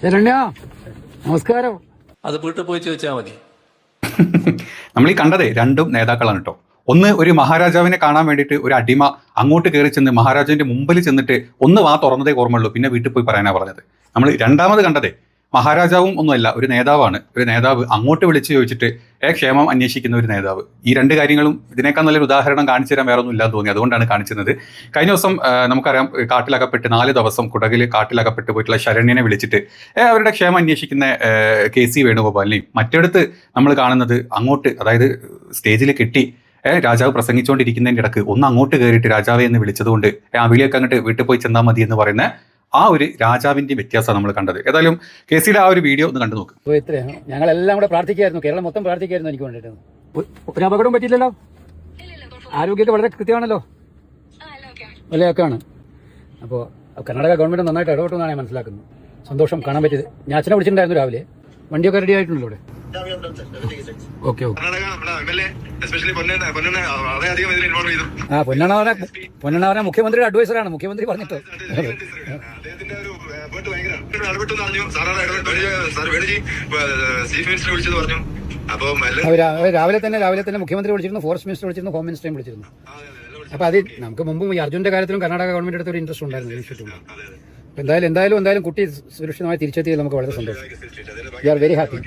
ശരണ്യ നമസ്കാരം. അത് വീട്ടിൽ പോയി ചോദിച്ചാൽ മതി. നമ്മൾ ഈ കണ്ടതേ രണ്ടും നേതാക്കളാണ് കേട്ടോ. ഒന്ന് ഒരു മഹാരാജാവിനെ കാണാൻ വേണ്ടിയിട്ട് ഒരു അടിമ അങ്ങോട്ട് കയറി ചെന്ന് മഹാരാജാവിന്റെ മുമ്പിൽ ചെന്നിട്ട് ഒന്ന് വാ തുറന്നതേ ഓർമ്മയുള്ളൂ, പിന്നെ വീട്ടിൽ പോയി പറയാനാ പറഞ്ഞത്. നമ്മൾ രണ്ടാമത് കണ്ടതേ മഹാരാജാവും ഒന്നുമല്ല, ഒരു നേതാവാണ്. ഒരു നേതാവ് അങ്ങോട്ട് വിളിച്ച് ചോദിച്ചിട്ട് ക്ഷേമം അന്വേഷിക്കുന്ന ഒരു നേതാവ്. ഈ രണ്ട് കാര്യങ്ങളും ഇതിനേക്കാൾ നല്ലൊരു ഉദാഹരണം കാണിച്ചു തരാൻ വേറെ ഒന്നും ഇല്ലാന്ന് തോന്നി, അതുകൊണ്ടാണ് കാണിച്ചിരുന്നത്. കഴിഞ്ഞ ദിവസം നമുക്കറിയാം, കാട്ടിലകപ്പെട്ട് 4 ദിവസം കുടകിൽ കാട്ടിലകപ്പെട്ട് പോയിട്ടുള്ള ശരണ്യനെ വിളിച്ചിട്ട് അവരുടെ ക്ഷേമം അന്വേഷിക്കുന്ന KC വേണുഗോപാലിനെയും മറ്റിടത്ത് നമ്മൾ കാണുന്നത് അങ്ങോട്ട്, അതായത് സ്റ്റേജിൽ കെട്ടി രാജാവ് പ്രസംഗിച്ചുകൊണ്ടിരിക്കുന്നതിൻ്റെ ഇടക്ക് ഒന്ന് അങ്ങോട്ട് കയറിയിട്ട് രാജാവെ എന്ന് വിളിച്ചതുകൊണ്ട് ആ വിളിയൊക്കെ അങ്ങോട്ട് വീട്ടിൽ പോയി ചെന്നാൽ മതി എന്ന് പറയുന്ന ആ ഒരു രാജാവിന്റെ വ്യത്യാസമാണ് നമ്മൾ കണ്ടത്. ഏതായാലും KCയുടെ ആ ഒരു വീഡിയോ ഒന്ന് കണ്ടു നോക്ക്. ഇത്രയാണ്, ഞങ്ങളെല്ലാം കൂടെ പ്രാർത്ഥിക്കായിരുന്നു, കേരളം മൊത്തം പ്രാർത്ഥിക്കായിരുന്നു എനിക്ക് വേണ്ടിയിട്ട്. ഒരു അപകടവും പറ്റിയില്ലല്ലോ, ആരോഗ്യമൊക്കെ വളരെ കൃത്യമാണല്ലോ, വിലയൊക്കെയാണ്. അപ്പോൾ കർണാടക ഗവൺമെന്റ് നന്നായിട്ട് ഇടപെട്ടു എന്നാണ് ഞാൻ മനസ്സിലാക്കുന്നത്. സന്തോഷം കാണാൻ പറ്റിയത്. ഞാൻ അച്ഛനെ വിളിച്ചിട്ടുണ്ടായിരുന്നു രാവിലെ, വണ്ടിയൊക്കെ റെഡി ആയിട്ടുണ്ടല്ലോ ഇവിടെ. Okay okay. പൊന്നണാവനെ മുഖ്യമന്ത്രിയുടെ അഡ്വൈസറാണ്, മുഖ്യമന്ത്രി പറഞ്ഞിട്ടോ. രാവിലെ തന്നെ മുഖ്യമന്ത്രി വിളിച്ചിരുന്നു, ഫോറസ്റ്റ് മിനിസ്റ്റർ വിളിച്ചിരുന്നു, ഹോം മിനിസ്റ്ററേയും വിളിച്ചിരുന്നു. അപ്പൊ അത് നമുക്ക് മുമ്പ് ഈ അർജുന്റെ കാര്യത്തിലും കർണാടക ഗവൺമെന്റ് അടുത്ത് ഒരു ഇൻട്രസ്റ്റ് ഉണ്ടായിരുന്നു. എന്തായാലും കുട്ടി സുരക്ഷിതമായി തിരിച്ചെത്തിയത് നമുക്ക് വളരെ സന്തോഷം. We are very happy.